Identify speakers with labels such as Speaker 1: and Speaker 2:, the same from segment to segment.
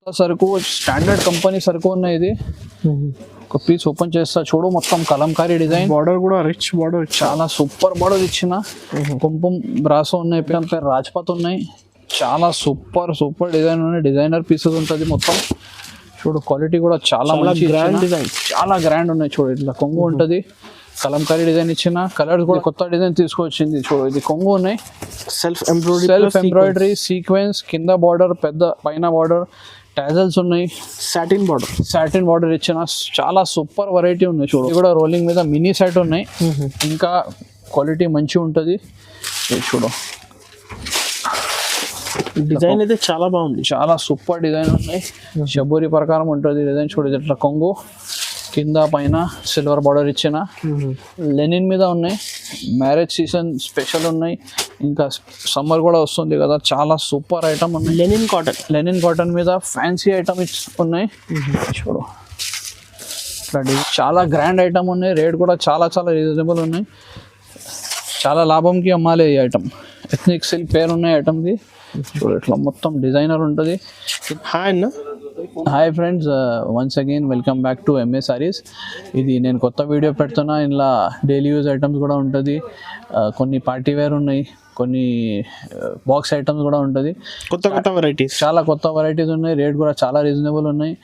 Speaker 1: సరుకు standard company సరుకు ఉన్నాయి. ఇది ఒక పీస్ ఓపెన్ చేస్తా చూడు, మొత్తం కలంకారీ డిజైన్,
Speaker 2: బార్డర్ కూడా రిచ్ బార్డర్,
Speaker 1: చాలా సూపర్ బార్డర్ ఇచ్చిన. కుంకుమ బ్రాసో ఉన్నాయి, పేరు రాజ్పత్ ఉన్నాయి. చాలా సూపర్ సూపర్ డిజైన్ ఉన్నాయి, డిజైనర్ పీసెస్ ఉంటుంది మొత్తం. చూడు క్వాలిటీ కూడా చాలా మంచి
Speaker 2: గ్రాండ్ డిజైన్,
Speaker 1: చాలా గ్రాండ్ ఉన్నాయి. చూడు ఇట్లా కొంగు ఉంటుంది, కలంకారీ డిజైన్ ఇచ్చిన. కలర్స్ కూడా కొత్త డిజైన్ తీసుకొచ్చింది. చూడు ఇది కొంగు ఉన్నాయి,
Speaker 2: సెల్ఫ్
Speaker 1: ఎంబ్రాయిడరీ సీక్వెన్స్, కింద బార్డర్, పెద్ద పైన బార్డర్, టాజల్స్ ఉన్నాయి, సాటిన్ బార్డర్ ఇచ్చిన. చాలా సూపర్ వెరైటీ ఉన్నాయి. చూడు ఇది కూడా రోలింగ్ మీద మినీ సెట్ ఉన్నాయి, ఇంకా క్వాలిటీ మంచిగా ఉంటుంది. చూడు
Speaker 2: డిజైన్ అయితే చాలా బాగుంది,
Speaker 1: చాలా సూపర్ డిజైన్ ఉన్నాయి. షబూరి ప్రకారం ఉంటుంది డిజైన్. చూడు ఇట్లా కొంగు, కింద పైన సిల్వర్ బార్డర్ ఇచ్చిన. లెనిన్ మీద ఉన్నాయి, మ్యారేజ్ సీజన్ స్పెషల్ ఉన్నాయి. ఇంకా సమ్మర్ కూడా వస్తుంది కదా, చాలా సూపర్ ఐటమ్ ఉన్నాయి. లెనిన్ కాటన్ మీద ఫ్యాన్సీ ఐటమ్ ఉన్నాయి. చూడు చాలా గ్రాండ్ ఐటమ్ ఉన్నాయి. రేట్ కూడా చాలా చాలా రీజనబుల్ ఉన్నాయి. చాలా లాభంకి అమ్మాలి ఈ ఐటమ్. ఎథ్నిక్ సిల్క్ పేరు ఉన్నాయి ఐటమ్ది. చూడు ఇట్లా మొత్తం డిజైనర్ ఉంటుంది. Hi friends, once again welcome back to MA saris. ఇది నేను కొత్త వీడియో పెడుతున్నా. ఇందులో డైలీ యూజ్ ఐటమ్స్ కూడా ఉంటుంది, కొన్ని పార్టీ వేర్ ఉన్నాయి, కొన్ని బాక్స్ ఐటమ్స్ కూడా ఉంటుంది.
Speaker 2: కొత్త వెరైటీస్,
Speaker 1: చాలా కొత్త వెరైటీస్ ఉన్నాయి. రేట్ కూడా చాలా రీజనబుల్ ఉన్నాయి.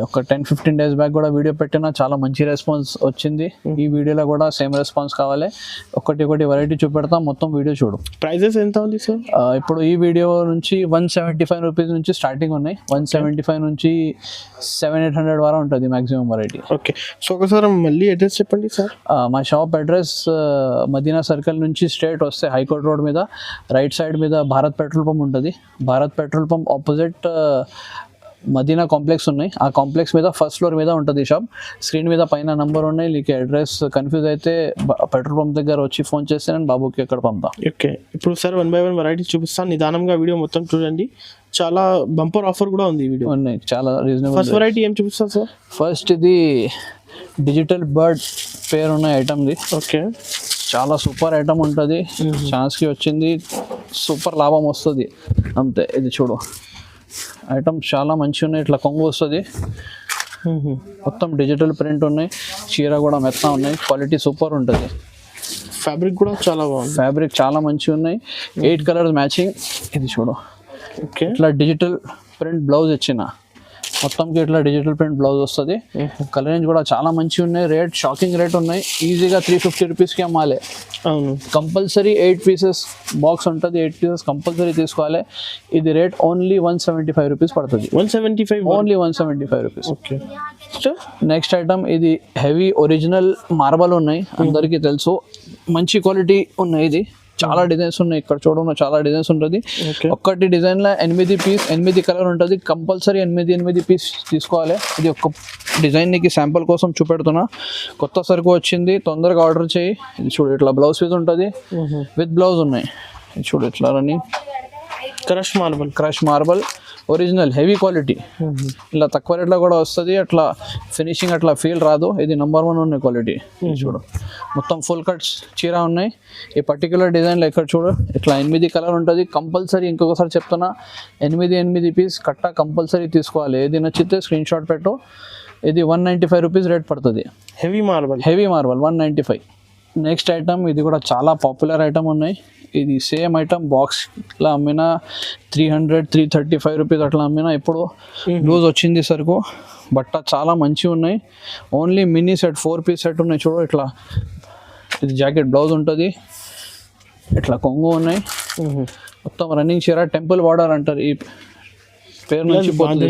Speaker 1: ఒక 10-15 days బ్యాక్ కూడా వీడియో పెట్టినా, చాలా మంచి రెస్పాన్స్ వచ్చింది. ఈ వీడియోలో కూడా సేమ్ రెస్పాన్స్ కావాలి. ఒకటి వెరైటీ చూపెడతాం, మొత్తం వీడియో చూడు.
Speaker 2: ప్రైజెస్ ఎంత ఉంది సార్?
Speaker 1: ఇప్పుడు ఈ వీడియో నుంచి 175 రూపీస్ నుంచి స్టార్టింగ్ ఉన్నాయి. 175 నుంచి 700-800 వరకు ఉంటుంది మాక్సిమం వెరైటీ.
Speaker 2: ఓకే, సో ఒకసారి మళ్ళీ అడ్రస్ చెప్పండి సార్.
Speaker 1: మా షాప్ అడ్రస్ మదీనా సర్కిల్ నుంచి స్ట్రేట్ వస్తే హైకోర్ట్ రోడ్ మీద రైట్ సైడ్ మీద భారత్ పెట్రోల్ పంప్ ఉంటుంది. Bharat petrol pump opposite Madina complex ఉన్నాయి. ఆ కాంప్లెక్స్ మీద ఫస్ట్ ఫ్లోర్ మీద ఉంటుంది షాప్. స్క్రీన్ మీద పైన నంబర్ ఉన్నాయి. నీకు అడ్రస్ కన్ఫ్యూజ్ అయితే పెట్రోల్ పంప్ దగ్గర వచ్చి ఫోన్ చేస్తే నేను బాబుకి ఎక్కడ పంపుతా.
Speaker 2: ఓకే, ఇప్పుడు సార్ 1 by 1 వెరైటీ చూపిస్తాను. నిదానంగా వీడియో మొత్తం చూడండి. చాలా బంపర్ ఆఫర్ కూడా ఉంది వీడియో
Speaker 1: ఉన్నాయి, చాలా రీజనబుల్.
Speaker 2: ఫస్ట్ వెరైటీ ఏం చూపిస్తాను సార్?
Speaker 1: ఫస్ట్ ఇది డిజిటల్ బర్డ్ పేరు ఉన్న ఐటమ్ది.
Speaker 2: ఓకే,
Speaker 1: చాలా సూపర్ ఐటమ్ ఉంటుంది. ఛాన్స్కి వచ్చింది, సూపర్ లాభం వస్తుంది అంతే. ఇది చూడు ఐటమ్ చాలా మంచిగా ఉన్నాయి. ఇట్లా కొంగు వస్తుంది, మొత్తం డిజిటల్ ప్రింట్ ఉన్నాయి. చీర కూడా మెత్త ఉన్నాయి, క్వాలిటీ సూపర్ ఉంటుంది.
Speaker 2: ఫ్యాబ్రిక్ కూడా చాలా బాగుంది,
Speaker 1: ఫ్యాబ్రిక్ చాలా మంచిగా ఉన్నాయి. 8 కలర్స్ మ్యాచింగ్. ఇది చూడు
Speaker 2: ఓకే,
Speaker 1: ఇట్లా డిజిటల్ ప్రింట్ బ్లౌజ్ ఇచ్చిన. మొత్తంకి ఇట్లా డిజిటల్ ప్రింట్ బ్లౌజ్ వస్తుంది. కలర్ రేంజ్ కూడా చాలా మంచిగా ఉన్నాయి. రేట్ షాకింగ్ రేట్ ఉన్నాయి. ఈజీగా 350 రూపీస్కి అమ్మాలి.
Speaker 2: అవును,
Speaker 1: కంపల్సరీ 8 pieces బాక్స్ ఉంటుంది. 8 pieces కంపల్సరీ తీసుకోవాలి. ఇది రేట్ ఓన్లీ 175 రూపీస్ పడుతుంది.
Speaker 2: 175,
Speaker 1: only 175 rupees.
Speaker 2: Okay,
Speaker 1: next item ఇది హెవీ ఒరిజినల్ మార్బల్ ఉన్నాయి, అందరికీ తెలుసు. మంచి క్వాలిటీ ఉన్నాయి. ఇది చాలా డిజైన్స్ ఉన్నాయి. ఇక్కడ చూడడం చాలా డిజైన్స్ ఉంటుంది. ఒక్కటి డిజైన్లో 8 కలర్ ఉంటుంది. కంపల్సరీ 8 పీస్ తీసుకోవాలి. ఇది ఒక డిజైన్ నీకు శాంపుల్ కోసం చూపెడుతున్నా. కొత్త సరుకు వచ్చింది, తొందరగా ఆర్డర్ చేయి. ఇది చూడు ఇట్లా బ్లౌజ్ పీస్ ఉంటుంది, విత్ బ్లౌజ్ ఉన్నాయి. ఇది చూడు ఇట్లా running crush marble original heavy quality. ఇలా తక్కువ రేట్లో కూడా వస్తుంది. అట్లా ఫినిషింగ్ అట్లా ఫీల్ రాదు. ఇది నెంబర్ 1 ఉన్నాయి క్వాలిటీ. చూడు మొత్తం ఫుల్ కట్స్ చీర ఉన్నాయి. ఈ పర్టికులర్ డిజైన్లో ఇక్కడ చూడు ఇట్లా 8 కలర్ ఉంటుంది. కంపల్సరీ ఇంకొకసారి చెప్తున్నా, 8 పీస్ కట్ట కంపల్సరీ తీసుకోవాలి. ఏది నచ్చితే స్క్రీన్ షాట్ పెట్టు. ఇది 195 రూపీస్ రేట్ పడుతుంది.
Speaker 2: Heavy marble
Speaker 1: 195. నెక్స్ట్ ఐటమ్ ఇది కూడా చాలా పాపులర్ ఐటమ్ ఉన్నాయి. ఇది సేమ్ ఐటమ్ బాక్స్ ఇట్లా అమ్మినా 300-335 రూపీస్ అట్లా అమ్మినా. ఇప్పుడు లూజ్ వచ్చింది సరుకు. బట్ట చాలా మంచిగా ఉన్నాయి. Only mini set 4 piece set ఉన్నాయి. చూడు ఇట్లా ఇది జాకెట్ బ్లౌజ్ ఉంటుంది. ఇట్లా కొంగు ఉన్నాయి. మొత్తం రన్నింగ్ చీర, టెంపుల్ బార్డర్ అంటారు ఈ పేరు నుంచి పోతుంది.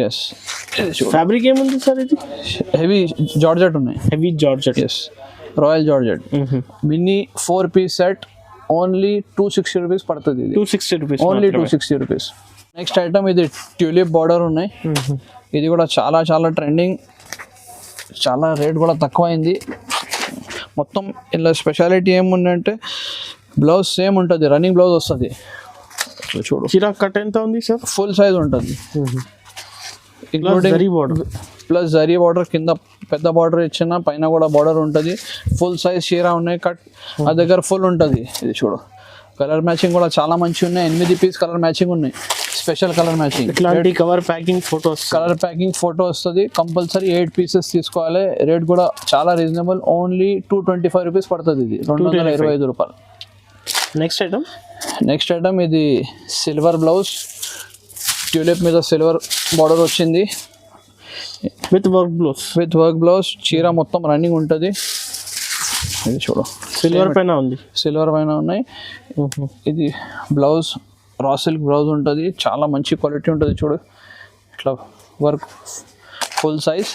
Speaker 1: ఎస్,
Speaker 2: ఫ్యాబ్రిక్ ఏముంది సార్? ఇది
Speaker 1: హెవీ జార్జెట్ ఉన్నాయి. Yes, royal georgette. Mini 4 piece set only 260 rupees పడుతుంది. ఇది
Speaker 2: 260 rupees,
Speaker 1: only 260 rupees. Next item ఇది ట్యూలిప్ బార్డర్ ఉన్నాయి. ఇది కూడా చాలా చాలా ట్రెండింగ్, చాలా రేట్ కూడా తక్కువ అయింది. మొత్తం ఇలా స్పెషాలిటీ ఏముందంటే బ్లౌజ్ సేమ్ ఉంటుంది, రన్నింగ్ బ్లౌజ్ వస్తుంది. చూడు
Speaker 2: చీర కట్ ఎంత ఉంది సార్?
Speaker 1: ఫుల్ సైజ్ ఉంటుంది, ఇంక్లూడింగ్ ప్లస్ జరీ బార్డర్. కింద పెద్ద బార్డర్ ఇచ్చిన, పైన కూడా బార్డర్ ఉంటుంది. ఫుల్ సైజ్ చీర ఉన్నాయి. కట్ ఆ దగ్గర ఫుల్ ఉంటుంది. ఇది చూడు కలర్ మ్యాచింగ్ కూడా చాలా మంచిగా ఉన్నాయి. 8 పీస్ కలర్ మ్యాచింగ్ ఉన్నాయి, స్పెషల్ కలర్ మ్యాచింగ్.
Speaker 2: ఇట్లాంటి cover packing photos,
Speaker 1: colour packing photo వస్తుంది. కంపల్సరీ 8 పీసెస్ తీసుకోవాలి. రేట్ కూడా చాలా రీజనబుల్, ఓన్లీ 225 రూపీస్ పడుతుంది. ఇది 225 రూపాయలు. నెక్స్ట్ ఐటమ్ ఇది సిల్వర్ బ్లౌజ్, ట్యూలిప్ మీద సిల్వర్ బార్డర్ వచ్చింది
Speaker 2: విత్ వర్క్ బ్లౌజ్.
Speaker 1: చీర మొత్తం రన్నింగ్ ఉంటుంది. ఇది చూడు,
Speaker 2: సిల్వర్ పైన
Speaker 1: ఉన్నాయి. ఇది బ్లౌజ్ రా సిల్క్ బ్లౌజ్ ఉంటుంది, చాలా మంచి క్వాలిటీ ఉంటుంది. చూడు ఇట్లా work full size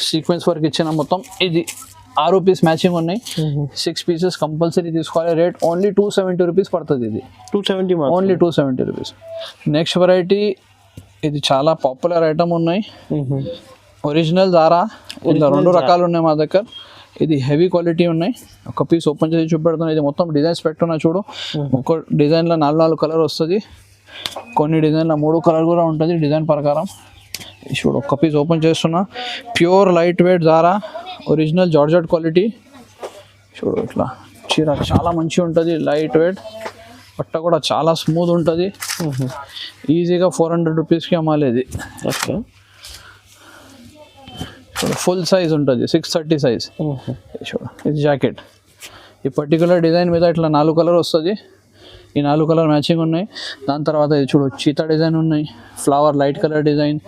Speaker 1: sequence work ఇచ్చిన మొత్తం. ఇది 6 పీస్ మ్యాచింగ్ ఉన్నాయి. 6 పీసెస్ కంపల్సరీ తీసుకోవాలి. రేట్ ఓన్లీ 270 రూపీస్ పడుతుంది. ఇది
Speaker 2: 270,
Speaker 1: ఓన్లీ 270 రూపీస్. నెక్స్ట్ వెరైటీ, ఇది చాలా పాపులర్ ఐటమ్ ఉన్నాయి. ఒరిజినల్ దారా, ఇందులో 2 రకాలు ఉన్నాయి మా దగ్గర. ఇది హెవీ క్వాలిటీ ఉన్నాయి. ఒక పీస్ ఓపెన్ చేసి చూపెడుతున్నాను. ఇది మొత్తం డిజైన్స్ పెట్టున్నా చూడు. ఒక డిజైన్లో 4 కలర్ వస్తుంది, కొన్ని డిజైన్లో 3 కలర్ కూడా ఉంటుంది డిజైన్ ప్రకారం. చూడు, ఒక పీస్ ఓపెన్ చేస్తున్నా. ప్యూర్ లైట్ వెయిట్ దారా, ఒరిజినల్ జార్జెట్ క్వాలిటీ. చూడు ఇట్లా చీర చాలా మంచిగా ఉంటుంది, లైట్ వెయిట్. బట్ట కూడా చాలా స్మూత్ ఉంటుంది. ఈజీగా 400 రూపీస్కి అమ్మాలి. ఇది ఫుల్ సైజ్ ఉంటుంది, 630 సైజ్. చూడు, ఇది జాకెట్. ఈ పర్టికులర్ డిజైన్ మీద ఇట్లా 4 కలర్ వస్తుంది. ఈ 4 కలర్ మ్యాచింగ్ ఉన్నాయి. దాని తర్వాత ఇది చూడు, చీతా డిజైన్ ఉన్నాయి, flower light colour design,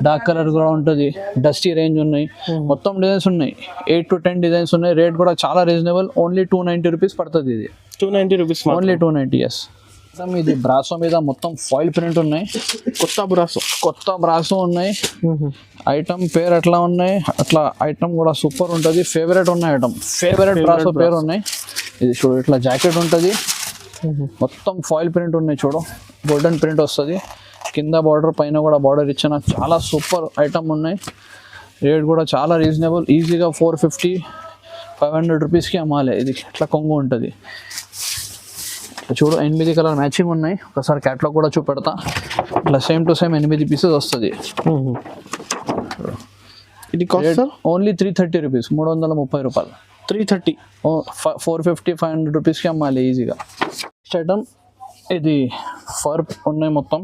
Speaker 1: dark colour కూడా ఉంటుంది, డస్టీ రేంజ్ ఉన్నాయి. మొత్తం డిజైన్స్ ఉన్నాయి, 8 to 10 డిజైన్స్ ఉన్నాయి. రేట్ కూడా చాలా రీజనబుల్, ఓన్లీ 290 రూపీస్ పడుతుంది. ఇది
Speaker 2: 290 రూపీస్,
Speaker 1: ఓన్లీ 290. ఎస్. ఇది బ్రాసో మీద మొత్తం ఫాయిల్ ప్రింట్ ఉన్నాయి. కొత్త బ్రాసో ఉన్నాయి. ఐటమ్ పేరు ఎట్లా ఉన్నాయి, అట్లా ఐటమ్ కూడా సూపర్ ఉంటుంది. ఫేవరెట్ ఉన్నాయి ఐటమ్, ఫేవరెట్ బ్రాసో పేరు ఉన్నాయి. ఇది చూడు, ఇట్లా జాకెట్ ఉంటుంది, మొత్తం ఫాయిల్ ప్రింట్ ఉన్నాయి. చూడు, గోల్డెన్ ప్రింట్ వస్తుంది. కింద బార్డర్, పైన కూడా బార్డర్ ఇచ్చిన చాలా సూపర్ ఐటమ్ ఉన్నాయి. రేట్ కూడా చాలా రీజనబుల్, ఈజీగా 450-500 రూపీస్కి అమ్మాలి. ఇది ఇట్లా కొంగు ఉంటుంది. చూడు, 8 కలర్ మ్యాచింగ్ ఉన్నాయి. ఒకసారి క్యాట్లాగ్ కూడా చూపెడతా. ఇట్లా సేమ్ టు సేమ్ 8 పీసెస్ వస్తుంది.
Speaker 2: ఇది కాస్ట్
Speaker 1: ఓన్లీ 330 రూపీస్, 330 రూపాయలు.
Speaker 2: 330,
Speaker 1: 450-500 రూపీస్కి అమ్మాలి ఈజీగా. నెక్స్ట్ ఐటమ్, ఇది ఫర్ ఉన్నాయి మొత్తం.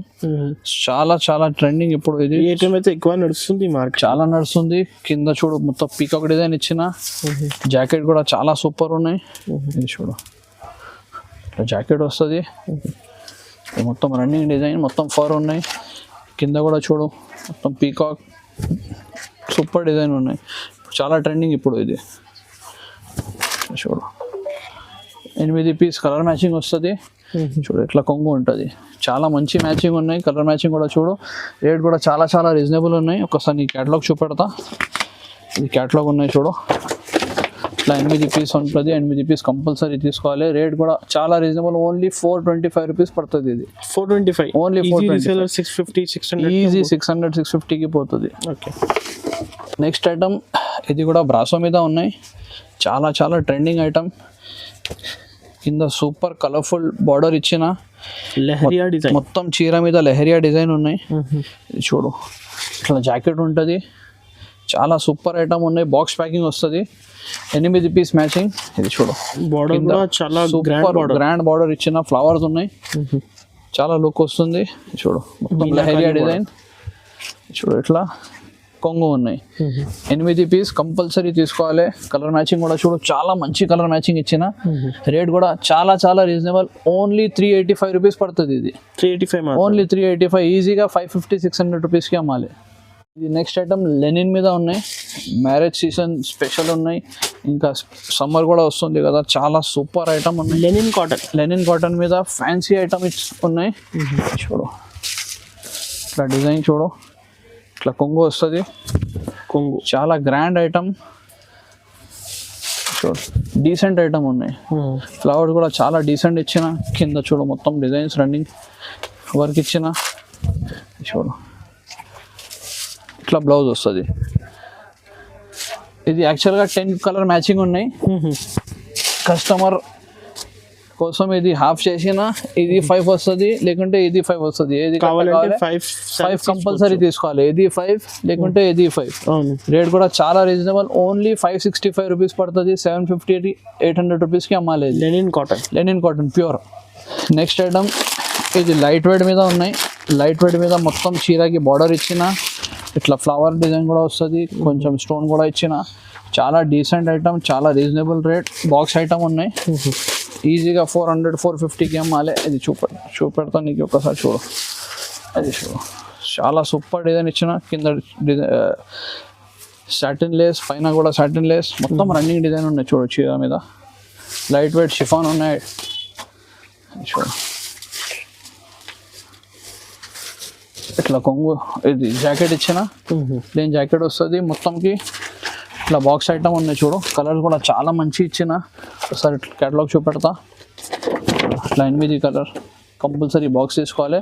Speaker 1: చాలా ట్రెండింగ్ ఇప్పుడు. ఇది
Speaker 2: ఐటమ్ అయితే ఎక్కువ నడుస్తుంది,
Speaker 1: చాలా నడుస్తుంది. కింద చూడు, మొత్తం పీకాక్ డిజైన్ ఇచ్చిన జాకెట్ కూడా చాలా సూపర్ ఉన్నాయి. ఇది చూడు, జాకెట్ వస్తుంది, మొత్తం రన్నింగ్ డిజైన్, మొత్తం ఫర్ ఉన్నాయి. కింద కూడా చూడు, మొత్తం పీకాక్ సూపర్ డిజైన్ ఉన్నాయి. చాలా ట్రెండింగ్ ఇప్పుడు. ఇది చూడు, 8 పీస్ కలర్ మ్యాచింగ్ వస్తుంది. చూడు, ఇట్లా కొంగు ఉంటుంది. చాలా మంచి మ్యాచింగ్ ఉన్నాయి, కలర్ మ్యాచింగ్ కూడా చూడు. రేట్ కూడా చాలా రీజనబుల్ ఉన్నాయి. ఒకసారి నీ క్యాటలాగ్ చూపెడతా. ఇది క్యాటలాగ్ ఉన్నాయి చూడు. ఇట్లా 8 పీస్ ఉంటుంది. 8 పీస్ కంపల్సరీ తీసుకోవాలి. రేట్ కూడా చాలా రీజనబుల్, ఓన్లీ 425 రూపీస్ పడుతుంది. ఇది
Speaker 2: 425,
Speaker 1: ఓన్లీ 425.
Speaker 2: 650-600,
Speaker 1: ఈజీ 600-650కి పోతుంది.
Speaker 2: ఓకే.
Speaker 1: నెక్స్ట్ ఐటమ్, ఇది కూడా బ్రాసో మీద ఉన్నాయి. చాలా ట్రెండింగ్ ఐటమ్. కింద సూపర్ కలర్ఫుల్ బార్డర్ ఇచ్చిన
Speaker 2: లెహరియా డిజైన్,
Speaker 1: మొత్తం చీర మీద లెహరియా డిజైన్ ఉన్నాయి. చూడు, ఇట్లా జాకెట్ ఉంటుంది. చాలా సూపర్ ఐటమ్ ఉన్నాయి. బాక్స్ ప్యాకింగ్ వస్తుంది. 8 పీస్ మ్యాచింగ్. ఇది చూడు,
Speaker 2: బార్డర్ కూడా చాలా
Speaker 1: గ్రాండ్ బార్డర్ ఇచ్చిన ఫ్లవర్స్ ఉన్నాయి. చాలా లుక్ వస్తుంది. చూడు, మొత్తం లెహరియా డిజైన్. చూడు, ఇట్లా కొంగు ఉన్నాయి. 8 పీస్ కంపల్సరీ తీసుకోవాలి. కలర్ మ్యాచింగ్ కూడా చూడు, చాలా మంచి కలర్ మ్యాచింగ్ ఇచ్చిన. రేట్ కూడా చాలా రీజనబుల్, ఓన్లీ 385 రూపీస్ పడుతుంది. ఇది
Speaker 2: 385,
Speaker 1: ఓన్లీ 385, ఈజీగా 550-600 రూపీస్కి అమ్మాలి. ఇది నెక్స్ట్ ఐటమ్ లెనిన్ మీద ఉన్నాయి. మ్యారేజ్ సీజన్ స్పెషల్ ఉన్నాయి. ఇంకా సమ్మర్ కూడా వస్తుంది కదా, చాలా సూపర్ ఐటమ్ ఉన్నాయి. లెనిన్ కాటన్ మీద ఫ్యాన్సీ ఐటమ్ ఉన్నాయి. చూడు, ఇట్లా డిజైన్ చూడు, ఇట్లా కొంగు వస్తుంది. కొంగు చాలా గ్రాండ్ ఐటమ్. చూడు, డీసెంట్ ఐటమ్ ఉన్నాయి. ఫ్లవర్స్ కూడా చాలా డీసెంట్ ఇచ్చిన. కింద చూడు, మొత్తం డిజైన్స్ రన్నింగ్ వర్క్ ఇచ్చిన. చూడు, ఇట్లా బ్లౌజ్ వస్తుంది. ఇది యాక్చువల్గా 10 కలర్ మ్యాచింగ్ ఉన్నాయి. కస్టమర్ కోసం ఇది హాఫ్ చేసిన ఇది 5 వస్తుంది, లేకుంటే ఇది 5 వస్తుంది. ఏది
Speaker 2: కావాలంటే
Speaker 1: 5 కంపల్సరీ తీసుకోవాలి. ఇది 5 లేకుంటే ఇది 5.
Speaker 2: అవును.
Speaker 1: రేట్ కూడా చాలా రీజనబుల్, ఓన్లీ 565 రూపీస్ పడుతుంది. 750 800 రూపీస్కి అమ్మాలి.
Speaker 2: Linen cotton
Speaker 1: pure. Next item ఇది లైట్ వెయిట్ మీద ఉన్నాయి. లైట్ వెయిట్ మీద మొత్తం చీరకి బార్డర్ ఇచ్చిన, ఇట్లా ఫ్లవర్ డిజైన్ కూడా వస్తుంది, కొంచెం స్టోన్ కూడా ఇచ్చిన. చాలా డీసెంట్ ఐటమ్, చాలా రీజనబుల్ రేట్. బాక్స్ ఐటమ్ ఉన్నాయి, ఈజీగా 400 450కి అమ్మాలి. ఇది చూపెడతా నీకు ఒకసారి చూడు. అది చూడు, చాలా సూపర్ డిజైన్ ఇచ్చిన. కింద డిజైన్ సాటిన్ లేస్, పైన కూడా సాటిన్ లేస్, మొత్తం రన్నింగ్ డిజైన్ ఉన్నాయి చూడు. చీర మీద లైట్ వెయిట్ షిఫాన్ ఉన్నాయి చూడు. ఇట్లా కొంగు, ఇది జాకెట్ ఇచ్చిన, ప్లేన్ జాకెట్ వస్తుంది మొత్తంకి. ఇట్లా బాక్స్ ఐటమ్ ఉన్నాయి చూడు. కలర్స్ కూడా చాలా మంచి ఇచ్చిన. ఒకసారి క్యాటలాగ్ చూపెడతా. ఇట్లా 8 కలర్ కంపల్సరీ బాక్స్ తీసుకోవాలి.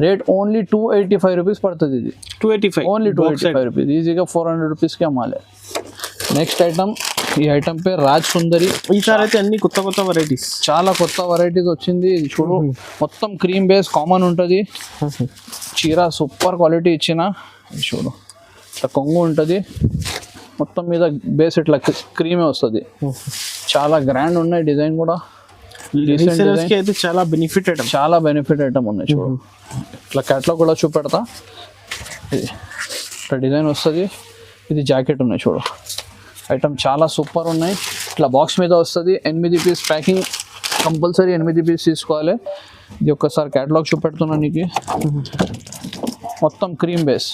Speaker 1: రేట్ ఓన్లీ 285 రూపీస్ పడుతుంది. ఇది
Speaker 2: 285,
Speaker 1: ఓన్లీ 285 రూపీస్. ఈజీగా 400 రూపీస్కి అమ్మాలి. నెక్స్ట్ ఐటమ్, ఈ ఐటమ్ పేరు రాజ్ సుందరి.
Speaker 2: ఈసారి అయితే అన్ని కొత్త వెరైటీస్,
Speaker 1: చాలా కొత్త వెరైటీస్ వచ్చింది. ఇది చూడు, మొత్తం క్రీమ్ బేస్ కామన్ ఉంటుంది. చీర సూపర్ క్వాలిటీ ఇచ్చిన. ఇది చూడు, ఇట్లా కొంగు ఉంటుంది, మొత్తం మీద బేస్ ఇట్లా క్రీమే వస్తుంది. చాలా గ్రాండ్ ఉన్నాయి. డిజైన్ కూడా
Speaker 2: అయితే చాలా
Speaker 1: బెనిఫిట్ ఐటమ్ ఉన్నాయి చూడు. ఇట్లా క్యాట్లాగ్ కూడా చూపెడతా. ఇది ఇట్లా డిజైన్ వస్తుంది. ఇది జాకెట్ ఉన్నాయి చూడు. ఐటమ్ చాలా సూపర్ ఉన్నాయి. ఇట్లా బాక్స్ మీద వస్తుంది. 8 పీస్ ప్యాకింగ్, కంపల్సరీ 8 పీస్ తీసుకోవాలి. ఇది ఒక్కసారి క్యాటలాగ్ చూపెడుతున్నా నీకు. మొత్తం క్రీమ్ బేస్.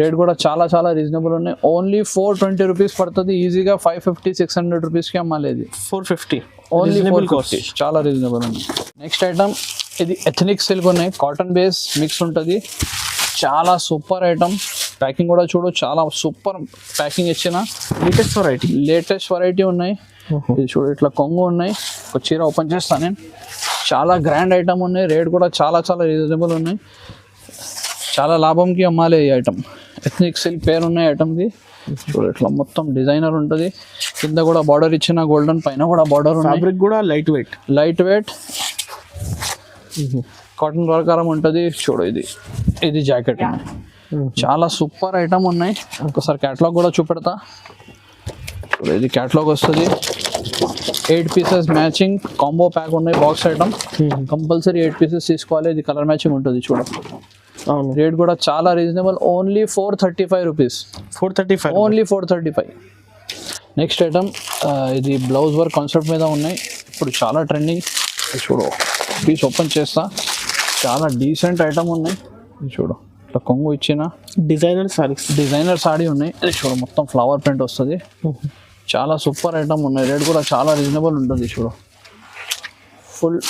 Speaker 1: రేట్ కూడా చాలా రీజనబుల్ ఉన్నాయి. ఓన్లీ 420 రూపీస్ పడుతుంది. ఈజీగా 550 600 రూపీస్కి అమ్మాలి. ఇది
Speaker 2: 450,
Speaker 1: ఓన్లీ 450. చాలా రీజనబుల్ ఉంది. నెక్స్ట్ ఐటమ్, ఇది ఎథనిక్ సిల్క్ ఉన్నాయి. కాటన్ బేస్ మిక్స్ ఉంటుంది. చాలా సూపర్ ఐటమ్. ప్యాకింగ్ కూడా చూడు, చాలా సూపర్ ప్యాకింగ్ ఇచ్చిన. లేటెస్ట్ వెరైటీ ఉన్నాయి. ఇది చూడు, ఇట్లా కొంగు ఉన్నాయి. ఒక చీర ఓపెన్ చేస్తాను నేను. చాలా గ్రాండ్ ఐటమ్ ఉన్నాయి. రేట్ కూడా చాలా రీజనబుల్ ఉన్నాయి. చాలా లాభంకి అమ్మాలి ఈ ఐటమ్. ఎథనిక్ సిల్క్ పేరు ఉన్నాయి ఐటమ్కి. చూడు, ఇట్లా మొత్తం డిజైనర్ ఉంటుంది. కింద కూడా బార్డర్ ఇచ్చిన గోల్డెన్, పైన కూడా బార్డర్ ఉన్నాయి.
Speaker 2: ఫ్యాబ్రిక్ కూడా లైట్ వెయిట్
Speaker 1: కాటన్ ప్రకారం ఉంటుంది. చూడు, ఇది జాకెట్ ఉన్నాయి. చాలా సూపర్ ఐటమ్ ఉన్నాయి. ఒకసారి క్యాటలాగ్ కూడా చూపెడతా. చూడు, ఇది క్యాటలాగ్ వస్తుంది. 8 పీసెస్ మ్యాచింగ్ కాంబో ప్యాక్ ఉన్నాయి. బాక్స్ ఐటమ్ కంపల్సరీ 8 పీసెస్ తీసుకోవాలి. ఇది కలర్ మ్యాచింగ్ ఉంటుంది చూడు. రేట్ కూడా చాలా reasonable, only 435 rupees.
Speaker 2: 435,
Speaker 1: only 435. Next item, ఇది బ్లౌజ్ వర్క్ కాన్సెప్ట్ మీద ఉన్నాయి. ఇప్పుడు చాలా ట్రెండింగ్. చూడు, పీస్ ఓపెన్ చేస్తా. చాలా డీసెంట్ ఐటమ్ ఉన్నాయి. చూడు, ఇట్లా కొంగు ఇచ్చిన డిజైనర్ సారీ ఉన్నాయి. ఇది చూడు, మొత్తం ఫ్లవర్ ప్రింట్ వస్తుంది. చాలా సూపర్ ఐటమ్ ఉన్నాయి. రేట్ కూడా చాలా రీజనబుల్ ఉంటుంది. చూడు, ఫుల్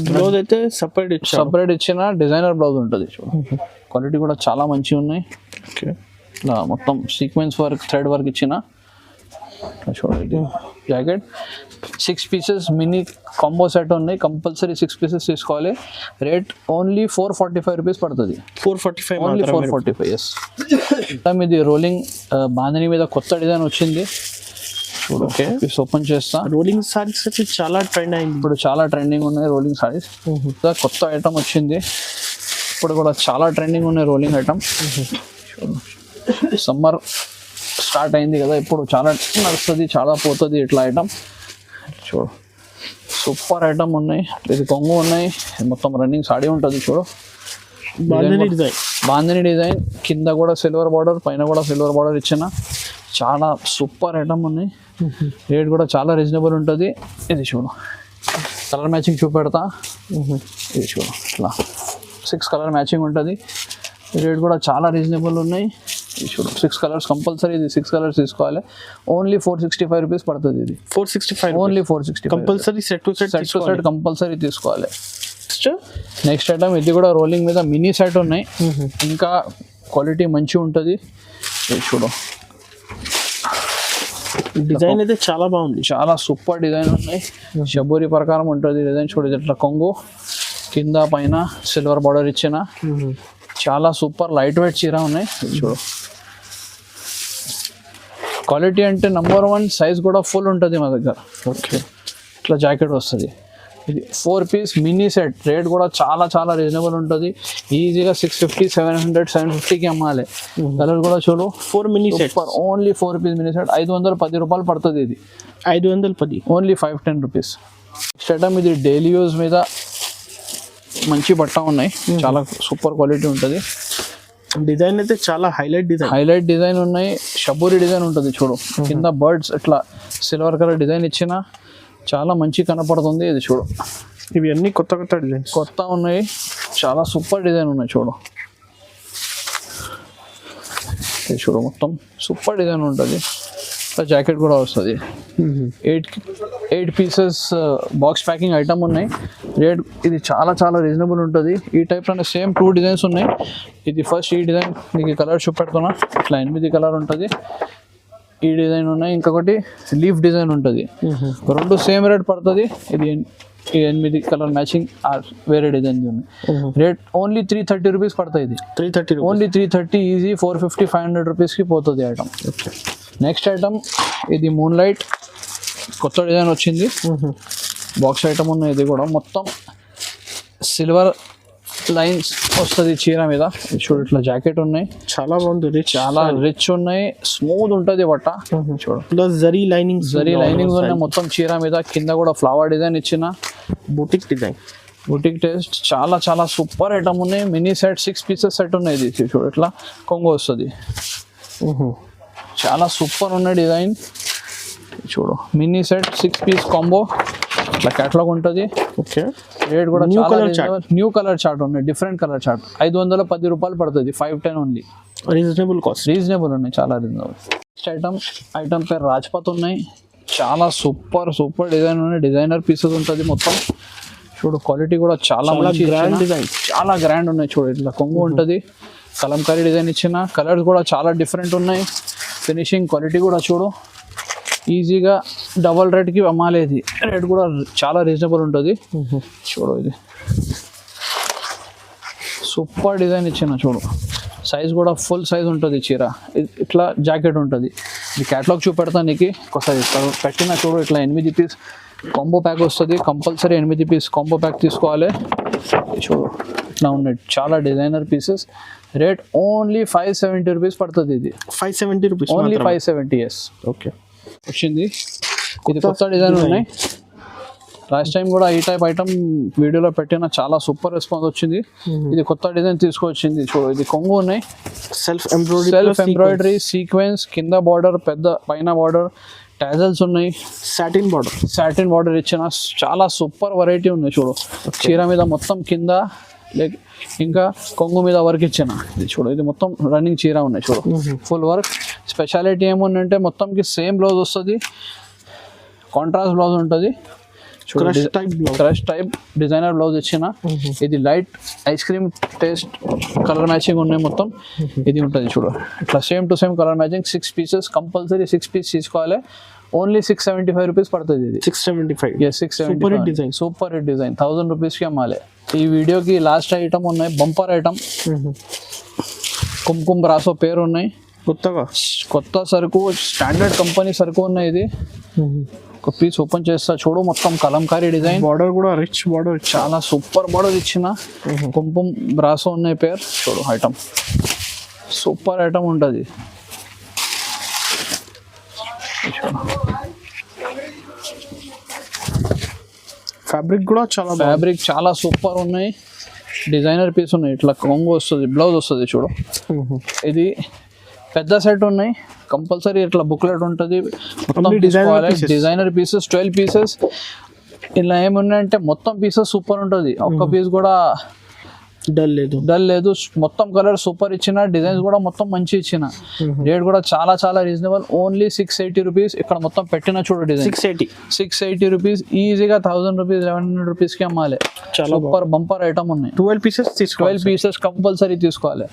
Speaker 2: బ్లౌజ్ అయితే సపరేట్
Speaker 1: ఇచ్చిన డిజైనర్ బ్లౌజ్ ఉంటుంది. చూడు, క్వాలిటీ కూడా చాలా మంచిగా ఉన్నాయి. ఇట్లా మొత్తం సీక్వెన్స్ వర్క్, థ్రెడ్ వర్క్ ఇచ్చిన. చూడండి, jacket 6 pieces mini combo set ఉన్నాయి. కంపల్సరీ 6 పీసెస్ తీసుకోవాలి. రేట్ ఓన్లీ 445 రూపీస్ పడుతుంది.
Speaker 2: 445,
Speaker 1: ఓన్లీ 445. ఎస్. ఇది రోలింగ్ బాంధని మీద కొత్త డిజైన్ వచ్చింది. చూడు, పీస్ ఓపెన్ చేస్తా.
Speaker 2: రోలింగ్ సారీస్ చాలా ట్రెండ్ అయింది.
Speaker 1: ఇప్పుడు చాలా ట్రెండింగ్ ఉన్నాయి రోలింగ్ సారీస్. కొత్త ఐటమ్ వచ్చింది. ఇప్పుడు కూడా చాలా ట్రెండింగ్ ఉన్నాయి రోలింగ్ ఐటమ్. సమ్మర్ స్టార్ట్ అయింది కదా, ఇప్పుడు చాలా నడుస్తుంది, చాలా పోతుంది ఇట్లా ఐటమ్. చూడు, సూపర్ ఐటమ్ ఉన్నాయి. ఇది కొంగు ఉన్నాయి. మొత్తం రన్నింగ్ సాడీ ఉంటుంది. చూడు, బాంధని డిజైన్, కింద కూడా సిల్వర్ బార్డర్, పైన కూడా సిల్వర్ బార్డర్ ఇచ్చిన. చాలా సూపర్ ఐటమ్ ఉన్నాయి. రేట్ కూడా చాలా రీజనబుల్ ఉంటుంది. ఇది చూడు, కలర్ మ్యాచింగ్ చూపెడతా. ఇది చూడు, ఇట్లా 6 కలర్ మ్యాచింగ్ ఉంటుంది. రేట్ కూడా చాలా రీజనబుల్ ఉన్నాయి. ఇది చూడు, 6 కలర్స్ కంపల్సరీ. ఇది 6 కలర్స్ తీసుకోవాలి. ఓన్లీ 465 రూపీస్ పడుతుంది. ఇది
Speaker 2: 465,
Speaker 1: only 465.
Speaker 2: Compulsory set to set
Speaker 1: compulsory తీసుకోవాలి. నెక్స్ట్ ఐటమ్, ఇది కూడా రోలింగ్ మీద మినీ సెట్ ఉన్నాయి. ఇంకా క్వాలిటీ మంచిగా ఉంటుంది. ఇది చూడు,
Speaker 2: డిజైన్ అయితే చాలా బాగుంది.
Speaker 1: చాలా సూపర్ డిజైన్ ఉన్నాయి. షబూరి ప్రకారం ఉంటుంది డిజైన్. చూడు, ఇట్లా కొంగు, కింద పైన సిల్వర్ బార్డర్ ఇచ్చిన. చాలా సూపర్ లైట్ వెయిట్ చీర ఉన్నాయి. చూడు, క్వాలిటీ అంటే నంబర్ 1, సైజ్ కూడా ఫుల్ ఉంటుంది మా దగ్గర.
Speaker 2: ఓకే,
Speaker 1: ఇట్లా జాకెట్ వస్తుంది. ఇది 4 పీస్ మినీ సెట్. రేట్ కూడా చాలా చాలా రీజనబుల్ ఉంటుంది. ఈజీగా 650, 700, 750కి అమ్మాలి. కలర్ కూడా చూడు,
Speaker 2: 4 mini set,
Speaker 1: only 4 piece mini set 510 రూపాయలు పడుతుంది. ఇది
Speaker 2: 510,
Speaker 1: ఓన్లీ 510 రూపీస్. నెక్స్ట్ ఐటమ్ ఇది డైలీ యూజ్ మీద మంచి బట్ట ఉన్నాయి, చాలా సూపర్ క్వాలిటీ ఉంటుంది.
Speaker 2: డిజైన్ అయితే చాలా హైలైట్ డిజైన్
Speaker 1: ఉన్నాయి. షబూరి డిజైన్ ఉంటుంది చూడు, కింద బర్డ్స్ ఇట్లా సిల్వర్ కలర్ డిజైన్ ఇచ్చిన చాలా మంచి కనపడుతుంది. ఇది చూడు,
Speaker 2: ఇవి అన్ని కొత్త డిజైన్స్,
Speaker 1: కొత్త ఉన్నాయి, చాలా సూపర్ డిజైన్ ఉన్నాయి చూడు. ఇది చూడు, మొత్తం సూపర్ డిజైన్ ఉంటుంది. ఇట్లా జాకెట్ కూడా వస్తుంది. 8 పీసెస్ బాక్స్ ప్యాకింగ్ ఐటమ్ ఉన్నాయి. రేట్ ఇది చాలా చాలా రీజనబుల్ ఉంటుంది. ఈ టైప్లోనే సేమ్ 2 డిజైన్స్ ఉన్నాయి. ఇది ఫస్ట్ ఈ డిజైన్ నీకు కలర్ చూపెడుతున్నా. ఇట్లా 8 కలర్ ఉంటుంది. ఈ డిజైన్ ఉన్నాయి, ఇంకొకటి లీఫ్ డిజైన్ ఉంటుంది. 2 సేమ్ రేట్ పడుతుంది. ఇది 8 కలర్ మ్యాచింగ్ వేరే డిజైన్ ఉన్నాయి. రేట్ ఓన్లీ 330 రూపీస్ పడుతుంది. ఇది
Speaker 2: 330,
Speaker 1: ఓన్లీ 330. ఈజీ 450, 500 రూపీస్కి పోతుంది ఐటమ్. నెక్స్ట్ ఐటమ్ ఇది మూన్ లైట్, కొత్త డిజైన్ వచ్చింది. బాక్స్ ఐటమ్ ఉన్నాయి. ఇది కూడా మొత్తం సిల్వర్ లైన్స్ వస్తుంది చీర మీద. చూడు, ఇట్లా జాకెట్ ఉన్నాయి,
Speaker 2: చాలా బాగుంది,
Speaker 1: చాలా రిచ్ ఉన్నాయి, స్మూత్ ఉంటుంది బట్ట. చూడు,
Speaker 2: ప్లస్ జరీ లైనింగ్స్
Speaker 1: ఉన్నాయి మొత్తం చీర మీద. కింద కూడా ఫ్లవర్ డిజైన్ ఇచ్చిన
Speaker 2: బుటిక్ డిజైన్,
Speaker 1: బుటిక్ టేస్ట్. చాలా చాలా సూపర్ ఐటమ్ ఉన్నాయి. మినీ సెట్ 6 పీసెస్ సెట్ ఉన్నాయి. ఇది చూడు, ఇట్లా కొంగు వస్తుంది, చాలా సూపర్ ఉన్నాయి డిజైన్. చూడు, మినీ సెట్ 6 పీస్ కాంబో, ఇట్లా క్యాటలాగ్ ఉంటుంది.
Speaker 2: ఓకే,
Speaker 1: రేట్ కూడా న్యూ కలర్ చార్ట్ ఉన్నాయి, డిఫరెంట్ కలర్ చార్ట్. 510 రూపాయలు పడుతుంది. 510 ఓన్లీ.
Speaker 2: రీజనబుల్ కాస్ట్,
Speaker 1: రీజనబుల్ ఉన్నాయి, చాలా రీజనబుల్. నెక్స్ట్ ఐటమ్ పేరు రాజ్పత్ ఉన్నాయి. చాలా సూపర్ డిజైన్ ఉన్నాయి. డిజైనర్ పీసెస్ ఉంటుంది మొత్తం. చూడు, క్వాలిటీ కూడా చాలా మంచి
Speaker 2: గ్రాండ్ డిజైన్,
Speaker 1: చాలా గ్రాండ్ ఉన్నాయి. చూడు, ఇట్లా కొంగు ఉంటుంది, కలంకారీ డిజైన్ ఇచ్చిన. కలర్స్ కూడా చాలా డిఫరెంట్ ఉన్నాయి. ఫినిషింగ్ క్వాలిటీ కూడా చూడు, ఈజీగా డబల్ రేట్కి అమ్మాలేది. రేట్ కూడా చాలా రీజనబుల్ ఉంటుంది. చూడు, ఇది సూపర్ డిజైన్ ఇచ్చిన. చూడు, సైజ్ కూడా ఫుల్ సైజ్ ఉంటుంది చీర. ఇట్లా జాకెట్ ఉంటుంది. ఇది క్యాటలాగ్ చూపెడతాను నీకు ఒకసారి పెట్టిన. చూడు, ఇట్లా 8 పీస్ కాంబో ప్యాక్ వస్తుంది. కంపల్సరీ 8 పీస్ కాంబో ప్యాక్ తీసుకోవాలి. చూడు, ఇట్లా ఉన్నాయి, చాలా designer pieces. Rate only 570 rupees పడుతుంది. ఇది
Speaker 2: 570 రూపీస్,
Speaker 1: ఓన్లీ 570. ఎస్,
Speaker 2: ఓకే,
Speaker 1: వచ్చింది. ఇది కొత్త డిజైన్ ఉన్నాయి. లాస్ట్ టైం కూడా ఈ టైప్ ఐటమ్ వీడియోలో పెట్టిన, చాలా సూపర్ రెస్పాన్స్ వచ్చింది. ఇది కొత్త డిజైన్ తీసుకొచ్చింది. చూడు, ఇది కొంగు ఉన్నాయి,
Speaker 2: సెల్ఫ్
Speaker 1: ఎంబ్రాయిడరీ సీక్వెన్స్, కింద బార్డర్, పెద్ద పైన బార్డర్, టాజల్స్ ఉన్నాయి, సాటిన్ బార్డర్ ఇచ్చిన. చాలా సూపర్ వెరైటీ ఉన్నాయి. చూడు, చీర మీద మొత్తం కింద ఇంకా కొంగు మీద వర్క్ ఇచ్చిన. ఇది చూడు, ఇది మొత్తం రన్నింగ్ చీర ఉన్నాయి. చూడు, ఫుల్ వర్క్. స్పెషాలిటీ ఏముందంటే మొత్తంకి సేమ్ బ్లౌజ్ వస్తుంది, కాంట్రాస్ట్ బ్లౌజ్ ఉంటుంది. క్రష్ టైప్ డిజైనర్ బ్లౌజ్ ఇచ్చిన. ఇది light ice cream taste colour matching ఉన్నాయి మొత్తం. ఇది ఉంటుంది. చూడు, ఇట్లా same to same colour matching. 6 pieces compulsory 6 piece తీసుకోవాలి. ఓన్లీ 675 రూపీస్ పడుతుంది. ఇది
Speaker 2: 675.
Speaker 1: ఎస్, 675. Super hit design. 1000 రూపీస్కి అమ్మాలి. ఈ వీడియోకి లాస్ట్ ఐటమ్ ఉన్నాయి, బంపర్ ఐటమ్. కుంకుమ బ్రాసో పేరు ఉన్నాయి. కొత్త సరుకు, స్టాండర్డ్ కంపెనీ సరుకు ఉన్నాయి. ఇది ఒక పీస్ ఓపెన్ చేస్తా. చూడు, మొత్తం కలంకారీ డిజైన్.
Speaker 2: బార్డర్ కూడా రిచ్ బార్డర్,
Speaker 1: చాలా సూపర్ బార్డర్ ఇచ్చిన. కుంకుమ బ్రాసో ఉన్నాయి పేరు. చూడు, ఐటమ్ సూపర్ ఐటమ్ ఉంటుంది. ఫ్యాబ్రిక్ చాలా సూపర్ ఉన్నాయి. డిజైనర్ పీస్ ఉన్నాయి. ఇట్లా కొంగు వస్తుంది, బ్లౌజ్ వస్తుంది. చూడు, ఇది పెద్ద సెట్ ఉన్నాయి. కంపల్సరీ ఇట్లా బుక్లెట్ ఉంటుంది. మొత్తం డిజైనర్ పీసెస్ 12 పీసెస్. ఇలా ఏమున్నాయంటే మొత్తం పీసెస్ సూపర్ ఉంటుంది. ఒక్క పీస్ కూడా
Speaker 2: డల్ లేదు.
Speaker 1: మొత్తం కలర్ సూపర్ ఇచ్చిన. డిజైన్స్ కూడా మొత్తం మంచి ఇచ్చిన. రేట్ కూడా చాలా చాలా రీజనబుల్. Only 680 rupees. ఇక్కడ మొత్తం పెట్టిన చూడు డిజైన్. 680 రూపీస్. ఈజీగా 1000 రూపీస్, 1100 రూపీస్కి అమ్మాలి. సూపర్ బంపర్ ఐటమ్ ఉన్నాయి.
Speaker 2: 12 పీసెస్ కంపల్సరీ
Speaker 1: తీసుకోవాలి.